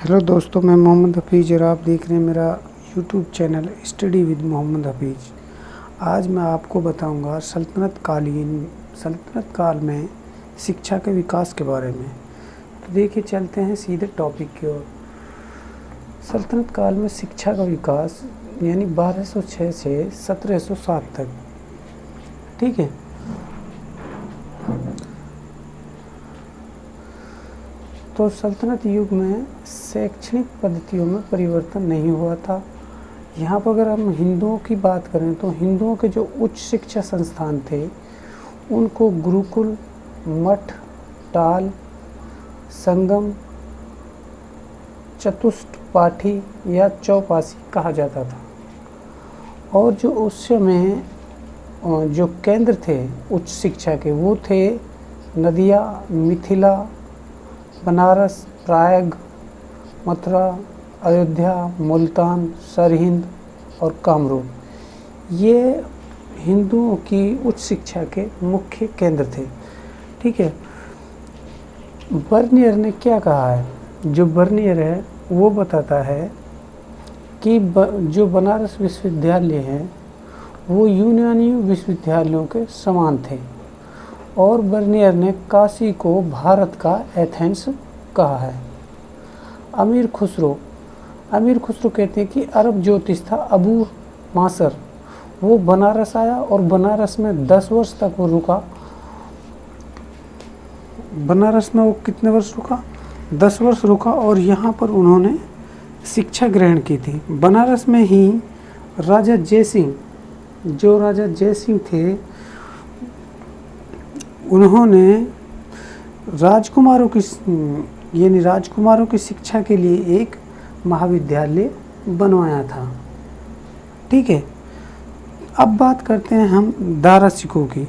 Hello दोस्तों, मैं मोहम्मद हफीज़ और आप देख रहे हैं मेरा YouTube channel study with Mohammad Hafeez. आज मैं आपको बताऊंगा सल्तनत काल में शिक्षा के विकास के बारे में। तो देखिए, चलते हैं सीधे टॉपिक की ओर। सल्तनत काल में शिक्षा का विकास यानी 1206 से 1707 तक। ठीक है। तो सल्तनत युग में शैक्षणिक पद्धतियों में परिवर्तन नहीं हुआ था। यहाँ पर अगर हम हिंदुओं की बात करें तो हिंदुओं के जो उच्च शिक्षा संस्थान थे उनको गुरुकुल, मठ, टाल, संगम, चतुष्पाठी या चौपासी कहा जाता था। और जो उस समय जो केंद्र थे उच्च शिक्षा के वो थे नदिया, मिथिला, बनारस, प्रयाग, मथुरा, अयोध्या, मुल्तान, सरहिंद और कामरूप। ये हिंदुओं की उच्च शिक्षा के मुख्य केंद्र थे। ठीक है। बर्नियर ने क्या कहा है? जो बर्नियर है वो बताता है कि जो बनारस विश्वविद्यालय हैं वो यूनानी विश्वविद्यालयों के समान थे। और बर्नियर ने काशी को भारत का एथेंस कहा है। अमीर खुसरो कहते हैं कि अरब ज्योतिष था अबू मासर, वो बनारस आया और बनारस में 10 वर्ष तक वो रुका। बनारस में वो कितने वर्ष रुका? 10 वर्ष रुका और यहाँ पर उन्होंने शिक्षा ग्रहण की थी। बनारस में ही राजा जयसिंह थे, उन्होंने राजकुमारों की शिक्षा के लिए एक महाविद्यालय बनवाया था। ठीक है। अब बात करते हैं हम दारा सिकों की।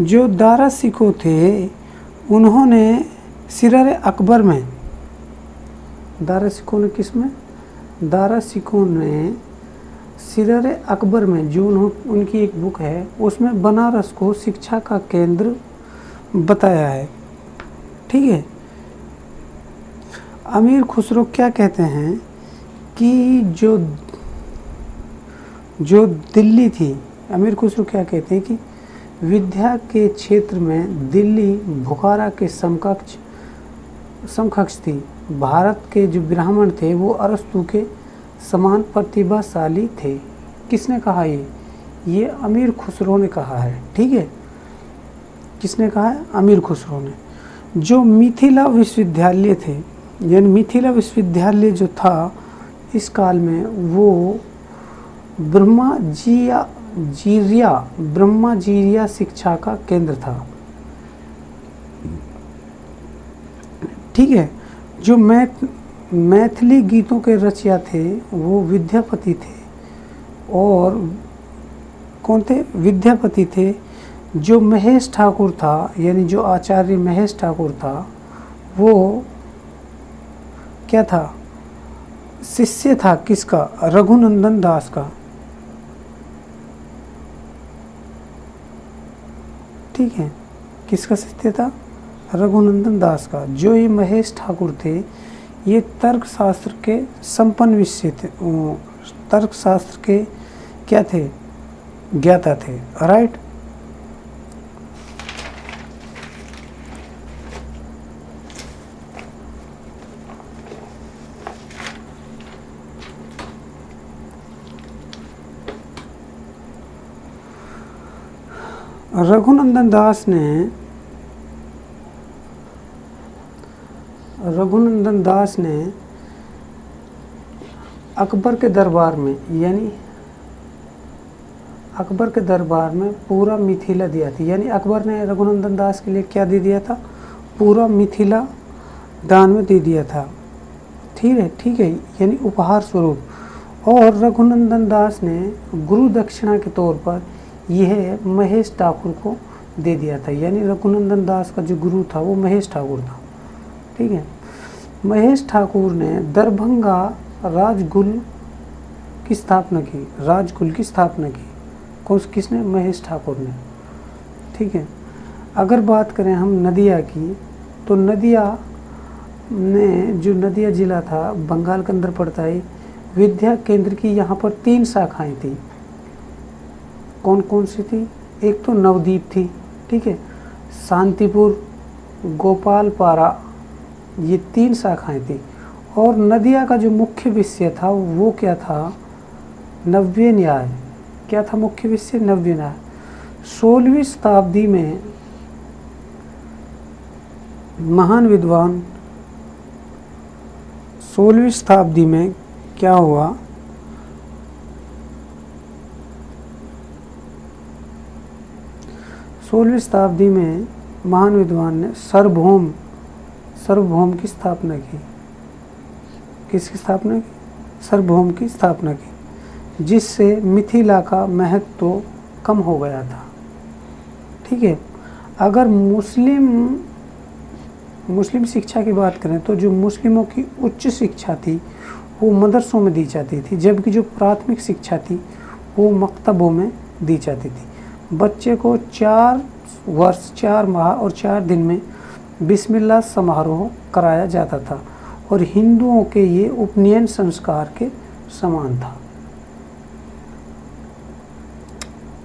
जो दारा सिकों थे उन्होंने सिरारे अकबर में, दारा सिकों ने सिरारे अकबर में जो उनकी एक बुक है उसमें बनारस को शिक्षा का केंद्र बताया है। ठीक है। अमीर खुसरो क्या कहते हैं कि जो दिल्ली थी, अमीर खुसरो क्या कहते हैं कि विद्या के क्षेत्र में दिल्ली बुखारा के समकक्ष थी। भारत के जो ब्राह्मण थे वो अरस्तु के समान प्रतिभाशाली थे। किसने कहा? ये अमीर खुसरो ने कहा है। ठीक है। किसने कहा है? अमीर खुसरो ने। जो मिथिला विश्वविद्यालय थे, यानी मिथिला विश्वविद्यालय जो था इस काल में वो ब्रह्मजीरिया शिक्षा का केंद्र था। ठीक है। जो मैथिली गीतों के रचयिता थे वो विद्यापति थे। और कौन थे? विद्यापति थे। जो महेश ठाकुर था, यानी जो आचार्य महेश ठाकुर था वो क्या था? शिष्य था किसका? रघुनंदन दास का। ठीक है। किसका शिष्य था? रघुनंदन दास का। जो ये महेश ठाकुर थे ये तर्कशास्त्र के संपन्न विषय थे, तर्कशास्त्र के क्या थे? ज्ञाता थे। राइट। रघुनंदन दास ने अकबर के दरबार में, यानी अकबर के दरबार में पूरा मिथिला दिया था। यानी अकबर ने रघुनंदन दास के लिए क्या दे दिया था? पूरा मिथिला दान में दे दिया था। ठीक है। यानी उपहार स्वरूप। और रघुनंदन दास ने गुरु दक्षिणा के तौर पर यह महेश ठाकुर को दे दिया था। यानी रघुनंदन दास का जो गुरु था वो महेश ठाकुर था। ठीक है। महेश ठाकुर ने दरभंगा राजकुल की स्थापना की। किसने? महेश ठाकुर ने। ठीक है। अगर बात करें हम नदिया की तो नदिया ने जो नदिया ज़िला था बंगाल के अंदर पड़ता है, विद्या केंद्र की यहाँ पर 3 शाखाएं थी। कौन कौन सी थी? एक तो नवदीप थी, ठीक है, शांतिपुर, गोपालपारा, ये 3 शाखाएं थी। और नदिया का जो मुख्य विषय था वो क्या था? नव्य न्याय। क्या था मुख्य विषय? नव्य न्याय। 16वीं शताब्दी में महान विद्वान, 16वीं शताब्दी में क्या हुआ? सोलहवीं शताब्दी में महान विद्वान ने सार्वभौम की स्थापना की। किसकी स्थापना की? सार्वभौम की स्थापना की, जिससे मिथिला का महत्व तो कम हो गया था। ठीक है। अगर मुस्लिम शिक्षा की बात करें तो जो मुस्लिमों की उच्च शिक्षा थी वो मदरसों में दी जाती थी, जबकि जो प्राथमिक शिक्षा थी वो मकतबों में दी जाती थी। बच्चे को 4 वर्ष 4 माह और 4 दिन में बिस्मिल्लाह समारोह कराया जाता था और हिंदुओं के ये उपनयन संस्कार के समान था।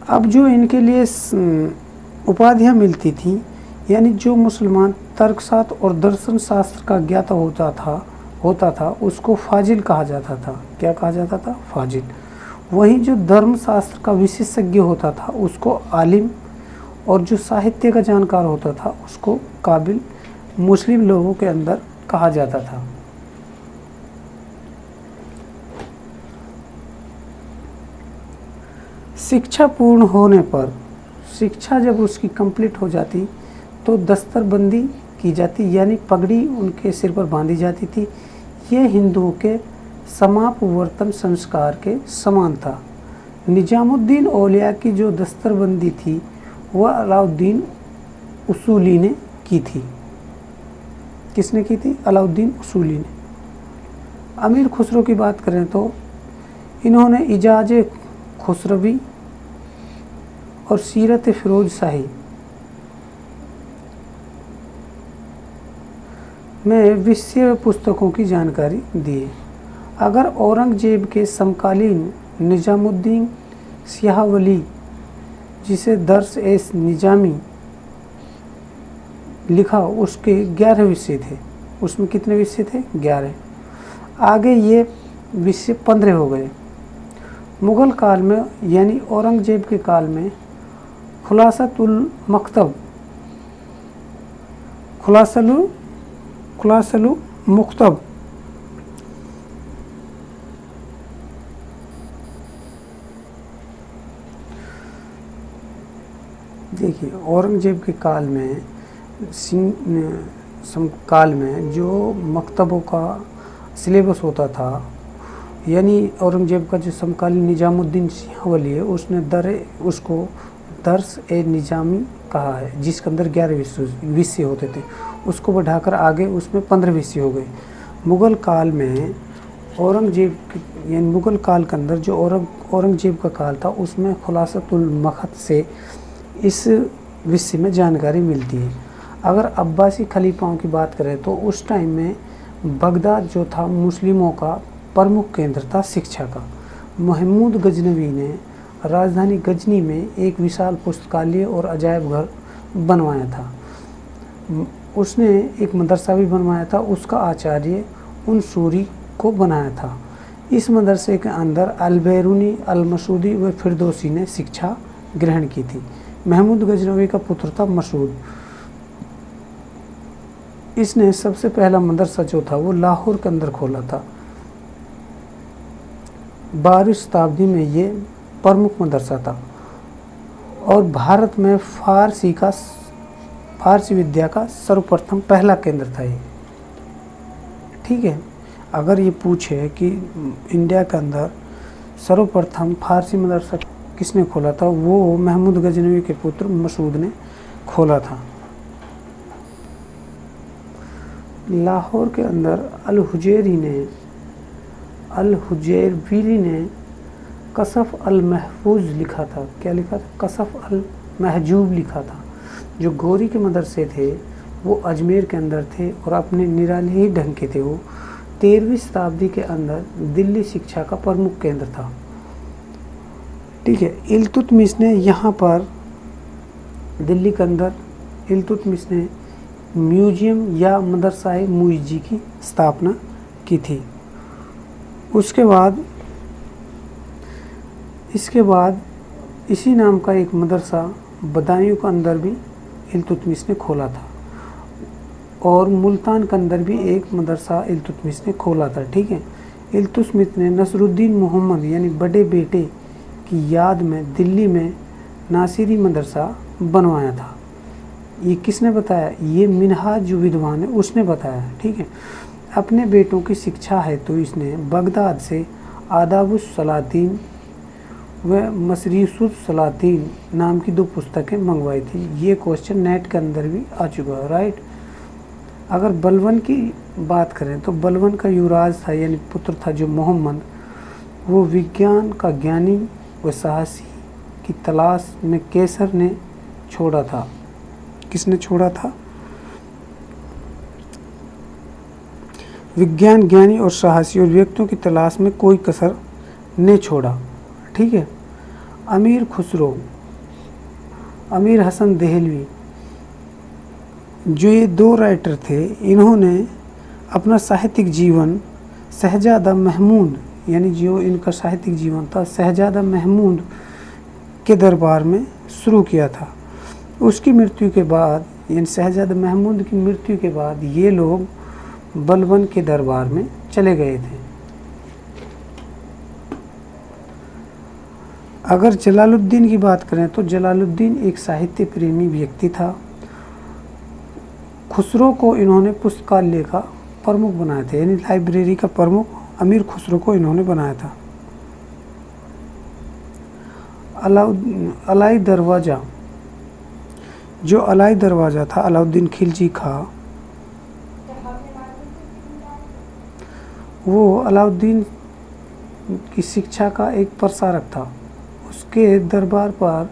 अब जो इनके लिए उपाधियाँ मिलती थी, यानी जो मुसलमान तर्कशास्त्र और दर्शन शास्त्र का ज्ञाता होता था उसको फाजिल कहा जाता था। क्या कहा जाता था? फाजिल। वहीं जो धर्मशास्त्र का विशेषज्ञ होता था उसको आलिम, और जो साहित्य का जानकार होता था उसको काबिल मुस्लिम लोगों के अंदर कहा जाता था। शिक्षा पूर्ण होने पर, शिक्षा जब उसकी कंप्लीट हो जाती तो दस्तरबंदी की जाती, यानी पगड़ी उनके सिर पर बांधी जाती थी। यह हिंदुओं के समापवर्तन संस्कार के समान था। निजामुद्दीन औलिया की जो दस्तरबंदी थी वह अलाउद्दीन उसूली ने की थी। किसने की थी? अलाउद्दीन उसूली ने। अमीर खुसरो की बात करें तो इन्होंने इजाज़ खुसरवी और सीरत फिरोज शाही में विषय पुस्तकों की जानकारी दी है। अगर औरंगजेब के समकालीन निजामुद्दीन सियाहवली, जिसे दर्स ए निजामी लिखा, उसके 11 विषय थे। उसमें कितने विषय थे? 11। आगे ये विषय 15 हो गए। मुग़ल काल में यानी औरंगजेब के काल में खुलासतुल मुख्तब देखिए, औरंगजेब के काल में समकाल में जो मकतबों का सिलेबस होता था, यानी औरंगजेब का जो समकालीन निजामुद्दीन सियाहवली है उसको दर्स ए निजामी कहा है, जिसके अंदर 11 विषय होते थे। उसको बढ़ाकर आगे उसमें 15 विषय हो गए। मुग़ल काल में मुग़ल काल के अंदर जो औरंगजेब का काल था उसमें खुलासतुल मखत से इस विषय में जानकारी मिलती है। अगर अब्बासी खलीफाओं की बात करें तो उस टाइम में बगदाद जो था मुस्लिमों का प्रमुख केंद्र था शिक्षा का। महमूद गजनवी ने राजधानी गजनी में एक विशाल पुस्तकालय और अजायब घर बनवाया था। उसने एक मदरसा भी बनवाया था, उसका आचार्य उनसूरी को बनाया था। इस मदरसे के अंदर अल-बैरूनी, अल-मसूदी व फिरदौसी ने शिक्षा ग्रहण की थी। महमूद गजनवी का पुत्र था मसूद। इसने सबसे पहला मदरसा जो था वो लाहौर के अंदर खोला था। 12वीं शताब्दी में ये प्रमुख मदरसा था और भारत में फारसी विद्या का सर्वप्रथम पहला केंद्र था ये। ठीक है। अगर ये पूछे कि इंडिया के अंदर सर्वप्रथम फारसी मदरसा किसने खोला था, वो महमूद गजनवी के पुत्र मसूद ने खोला था। लाहौर के अंदर अल-हुजैरवीरी ने कसफ अल-महफूज लिखा था। क्या लिखा था? कसफ अल-महजूब लिखा था। जो गौरी के मदरसे थे वो अजमेर के अंदर थे और अपने निराले ही ढंग के थे। वो 13वीं शताब्दी के अंदर दिल्ली शिक्षा का प्रमुख केंद्र था। ठीक है, इल्तुतमिश ने यहाँ पर दिल्ली के अंदर इल्तुतमिश ने म्यूजियम या मदरसा-ए मुइज़्ज़ी की स्थापना की थी। इसके बाद इसी नाम का एक मदरसा बदायूं के अंदर भी इल्तुतमिश ने खोला था और मुल्तान के अंदर भी एक मदरसा इल्तुतमिश ने खोला था। ठीक है, इल्तुतमिश ने नसरुद्दीन मोहम्मद यानी बड़े बेटे की याद में दिल्ली में नासिरी मदरसा बनवाया था। ये किसने बताया? ये मिनहाज जो विद्वान है उसने बताया। ठीक है, अपने बेटों की शिक्षा है तो इसने बगदाद से आदाबुस सलातीन व मसरीसुस सलातीन नाम की 2 पुस्तकें मंगवाई थी। ये क्वेश्चन नेट के अंदर भी आ चुका है, राइट। अगर बलबन की बात करें तो बलबन का युवराज था यानी पुत्र था जो मोहम्मद, वो विज्ञान का ज्ञानी व साहसी की तलाश में कैसर ने छोड़ा था। किसने छोड़ा था? विज्ञान ज्ञानी और साहसी और व्यक्तियों की तलाश में कोई कसर नहीं छोड़ा। ठीक है, अमीर खुसरो, अमीर हसन देहलवी, जो ये 2 राइटर थे, इन्होंने अपना साहित्यिक जीवन शहजादा महमूद यानी जो इनका साहित्यिक जीवन था शहजादा महमूद के दरबार में शुरू किया था। उसकी मृत्यु के बाद यानी शहजादा महमूद की मृत्यु के बाद ये लोग बलबन के दरबार में चले गए थे। अगर जलालुद्दीन की बात करें तो जलालुद्दीन एक साहित्य प्रेमी व्यक्ति था। खुसरो को इन्होंने पुस्तकालय का प्रमुख बनाया था यानी लाइब्रेरी का प्रमुख अमीर खुसरो को इन्होंने बनाया था। अलाई दरवाज़ा, जो अलाई दरवाज़ा था अलाउद्दीन खिलजी का, वो अलाउद्दीन की शिक्षा का एक प्रसारक था। उसके दरबार पर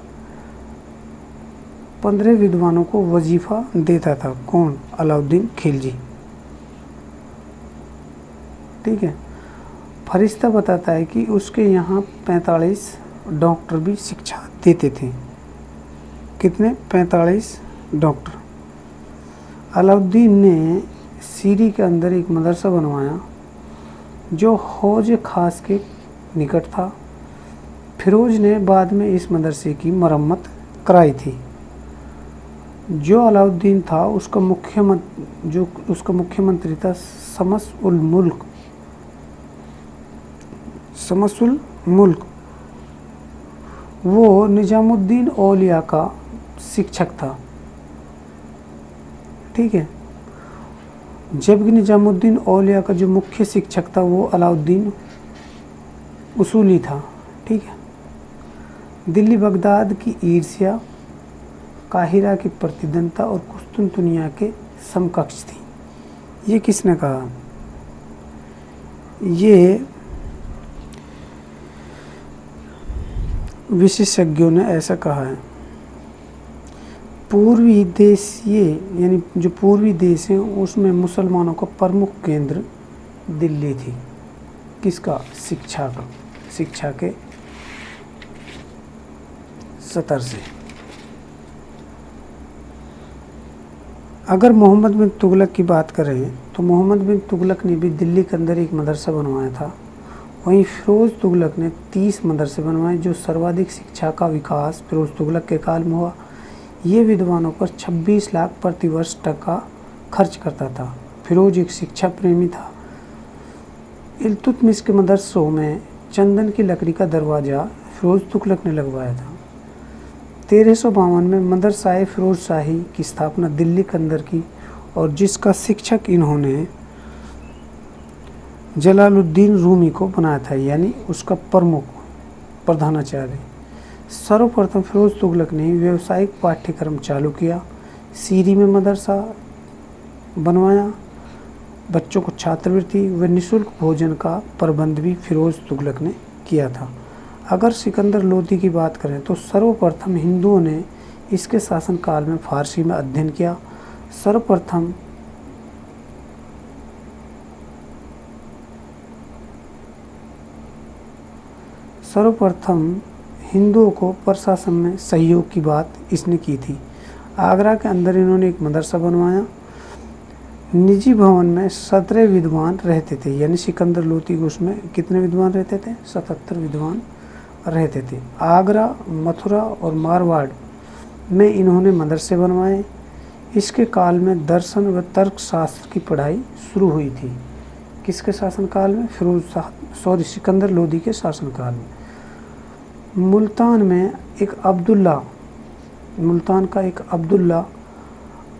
15 विद्वानों को वजीफ़ा देता था। कौन? अलाउद्दीन खिलजी। ठीक है, फरिश्ता बताता है कि उसके यहाँ 45 डॉक्टर भी शिक्षा देते थे। कितने? 45 डॉक्टर। अलाउद्दीन ने सीरी के अंदर एक मदरसा बनवाया जो हौज खास के निकट था। फिरोज ने बाद में इस मदरसे की मरम्मत कराई थी। जो अलाउद्दीन था उसका मुख्यमंत्री था शमस-उल मुल्क। वो निजामुद्दीन औलिया का शिक्षक था। ठीक है, जबकि निजामुद्दीन औलिया का जो मुख्य शिक्षक था वो अलाउद्दीन उसूली था। ठीक है, दिल्ली बगदाद की ईर्ष्या, काहिरा की प्रतिद्वंदता और कुस्तुनतुनिया के समकक्ष थी। ये किसने कहा? ये विशेषज्ञों ने ऐसा कहा है। पूर्वी देश ये यानी जो पूर्वी देश हैं उसमें मुसलमानों का प्रमुख केंद्र दिल्ली थी। किसका? शिक्षा का, शिक्षा के स्तर से। अगर मोहम्मद बिन तुगलक की बात करें तो मोहम्मद बिन तुगलक ने भी दिल्ली के अंदर एक मदरसा बनवाया था। वहीं फ़िरोज़ तुगलक ने 30 मदरसे बनवाए। जो सर्वाधिक शिक्षा का विकास फ़िरोज़ तुगलक के काल में हुआ। ये विद्वानों पर 26 लाख प्रति वर्ष तक का खर्च करता था। फ़िरोज़ एक शिक्षा प्रेमी था। इल्तुतमिश के मदरसों में चंदन की लकड़ी का दरवाज़ा फ़िरोज़ तुगलक ने लगवाया था। 1352 में मदरसा-ए फ़िरोज़ शाही की स्थापना दिल्ली के अंदर की और जिसका शिक्षक इन्होंने जलालुद्दीन रूमी को बनाया था यानी उसका प्रमुख प्रधानाचार्य। सर्वप्रथम फ़िरोज़ तुगलक ने व्यावसायिक पाठ्यक्रम चालू किया। सीरी में मदरसा बनवाया। बच्चों को छात्रवृत्ति व निःशुल्क भोजन का प्रबंध भी फ़िरोज़ तुगलक ने किया था। अगर सिकंदर लोदी की बात करें तो सर्वप्रथम हिंदुओं ने इसके शासनकाल में फ़ारसी में अध्ययन किया। सर्वप्रथम हिंदुओं को प्रशासन में सहयोग की बात इसने की थी। आगरा के अंदर इन्होंने एक मदरसा बनवाया। निजी भवन में 17 विद्वान रहते थे, यानी सिकंदर लोदी उसमें कितने विद्वान रहते थे? 77 विद्वान रहते थे। आगरा, मथुरा और मारवाड़ में इन्होंने मदरसे बनवाए। इसके काल में दर्शन व तर्क शास्त्र की पढ़ाई शुरू हुई थी। किसके शासनकाल में? सिकंदर लोदी के शासनकाल में। मुल्तान का एक अब्दुल्ला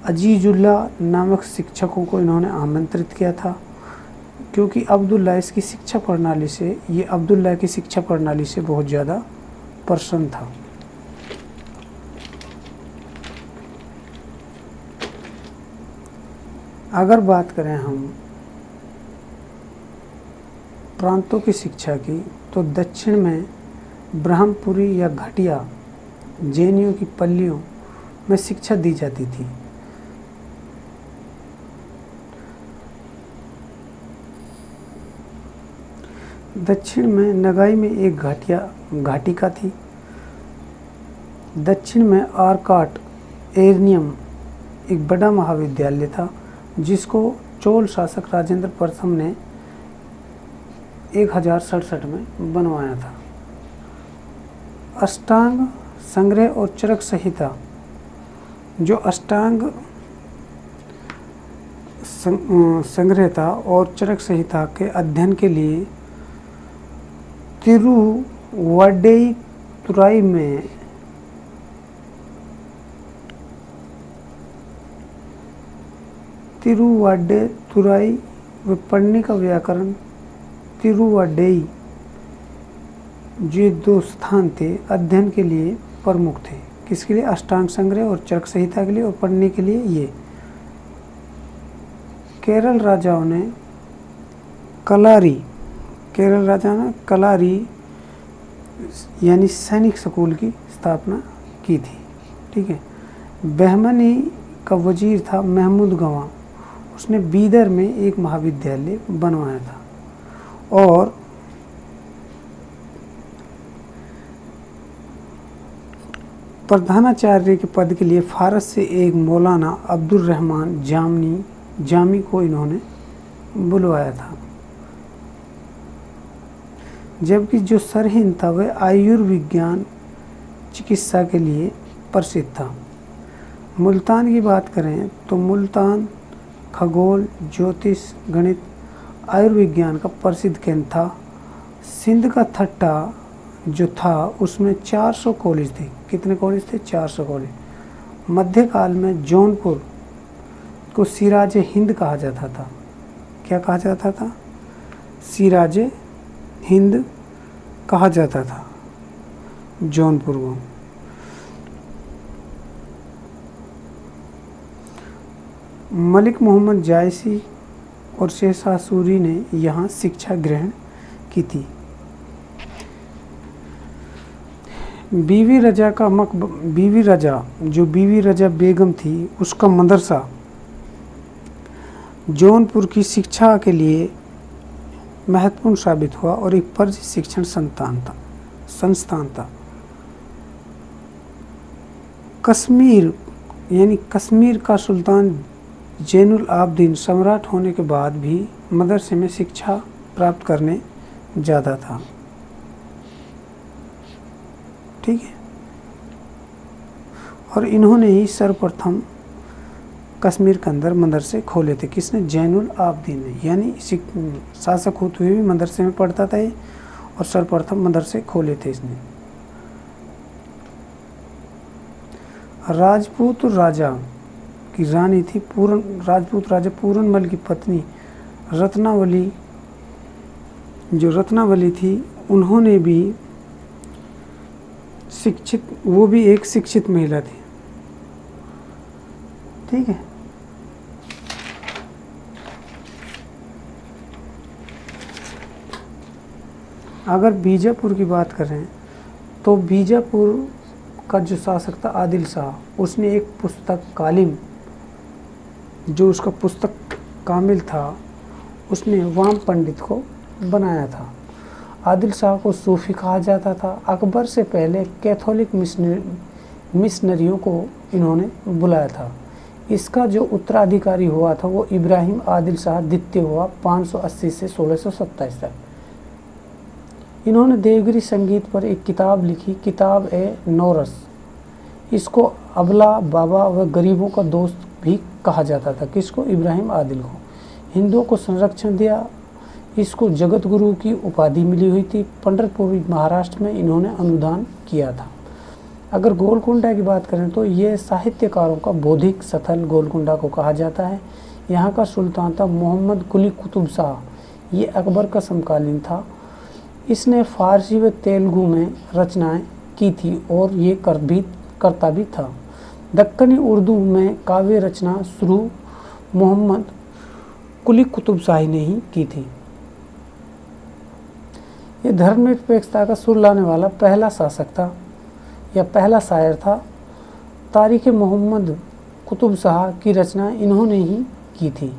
अजीजुल्ला नामक शिक्षकों को इन्होंने आमंत्रित किया था, क्योंकि अब्दुल्ला की शिक्षा प्रणाली से बहुत ज़्यादा प्रसन्न था। अगर बात करें हम प्रांतों की शिक्षा की, तो दक्षिण में ब्रह्मपुरी या घटिया जैनियों की पल्लियों में शिक्षा दी जाती थी। दक्षिण में नगाई में एक घाटिका थी। दक्षिण में आरकाट एर्नियम एक बड़ा महाविद्यालय था, जिसको चोल शासक राजेंद्र प्रथम ने 1067 में बनवाया था। अष्टांग संग्रह और चरक संहिता, जो अष्टांग संग्रह था और चरक संहिता के अध्ययन के लिए तिरुवड्डेयितुराई व पढ़ने का व्याकरण तिरुवड्डेई, ये 2 स्थान थे अध्ययन के लिए प्रमुख थे। किसके लिए? अष्टांग संग्रह और चरक संहिता के लिए, और पढ़ने के लिए ये। केरल राजाओं ने कलारी यानी सैनिक स्कूल की स्थापना की थी। ठीक है। बहमनी का वजीर था महमूद गवां, उसने बीदर में एक महाविद्यालय बनवाया था। और प्रधानाचार्य के पद के लिए फारस से एक मौलाना अब्दुल रहमान जामी को इन्होंने बुलवाया था। जबकि जो सरहिंद था वह आयुर्विज्ञान चिकित्सा के लिए प्रसिद्ध था। मुल्तान की बात करें तो मुल्तान खगोल, ज्योतिष, गणित, आयुर्विज्ञान का प्रसिद्ध केंद्र था। सिंध का थट्टा जो था उसमें 400 कॉलेज थे। कितने कॉलेज थे? 400 कॉलेज। मध्यकाल में जौनपुर को सिराज हिंद कहा जाता था। क्या कहा जाता था? सिराज हिंद कहा जाता था जौनपुर को। मलिक मोहम्मद जायसी और शेरशाह सूरी ने यहाँ शिक्षा ग्रहण की थी। बीवी रजा बेगम थी, उसका मदरसा जौनपुर की शिक्षा के लिए महत्वपूर्ण साबित हुआ और एक फर्जी शिक्षण संस्थान था। कश्मीर का सुल्तान जैनुल आबदीन सम्राट होने के बाद भी मदरसे में शिक्षा प्राप्त करने जाता था। ठीक है। और इन्होंने ही सर्वप्रथम कश्मीर के अंदर मदरसे खोले थे। किसने? जैनुल आबदीन ने, यानी शासक होते हुए भी मदरसे में पढ़ता था ये, और सर्वप्रथम मदरसे खोले थे इसने। राजपूत राजा की रानी थी राजपूत राजा पूरनमल की पत्नी रत्नावली थी। उन्होंने भी वो भी एक शिक्षित महिला थी। ठीक है। अगर बीजापुर की बात करें तो बीजापुर का जो शासक था आदिल शाह, उसने एक पुस्तक कालिम जो उसका पुस्तक कामिल था, उसने वाम पंडित को बनाया था। आदिल शाह को सूफी कहा जाता था। अकबर से पहले कैथोलिक मिशनरियों को इन्होंने बुलाया था। इसका जो उत्तराधिकारी हुआ था वो इब्राहिम आदिल शाह द्वितीय हुआ 580 से 1627 तक। इन्होंने देवगिरी संगीत पर एक किताब लिखी, किताब ए नौरस। इसको अबला बाबा व गरीबों का दोस्त भी कहा जाता था। किसको? इब्राहिम आदिल को। हिंदुओं को संरक्षण दिया। इसको जगत गुरु की उपाधि मिली हुई थी। पंढरपुर महाराष्ट्र में इन्होंने अनुदान किया था। अगर गोलकुंडा की बात करें तो ये साहित्यकारों का बौद्धिक स्थल गोलकुंडा को कहा जाता है। यहाँ का सुल्तान था मोहम्मद कुली कुतुब शाह। ये अकबर का समकालीन था। इसने फारसी व तेलुगु में रचनाएं की थी और ये करता भी था। दक्कनी उर्दू में काव्य रचना शुरू मोहम्मद कुली कुतुब शाही ने ही की थी। ये धर्मनिरपेक्षता का सुर लाने वाला पहला शासक था या पहला शायर था। तारीख मोहम्मद कुतुब शाह की रचना इन्होंने ही की थी।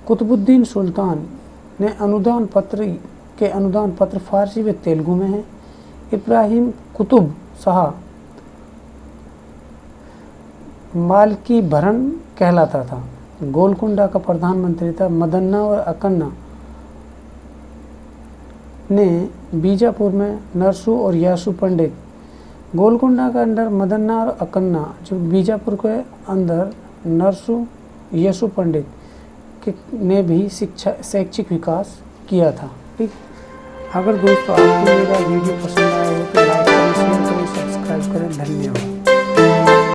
कुतुबुद्दीन सुल्तान ने अनुदान पत्र फारसी व तेलुगु में हैं। इब्राहिम कुतुब शाह मालकी भरण कहलाता था। गोलकुंडा का प्रधानमंत्री था। मदन्ना और अकन्ना ने बीजापुर में नरसू और यासु पंडित। गोलकुंडा का अंदर मदन्ना और अकन्ना, जो बीजापुर के अंदर नरसू यसु पंडित ने भी शैक्षिक विकास किया था। ठीक। अगर दोस्तों आपको मेरा वीडियो पसंद आया हो तो लाइक करें, शेयर करें, सब्सक्राइब करें। धन्यवाद।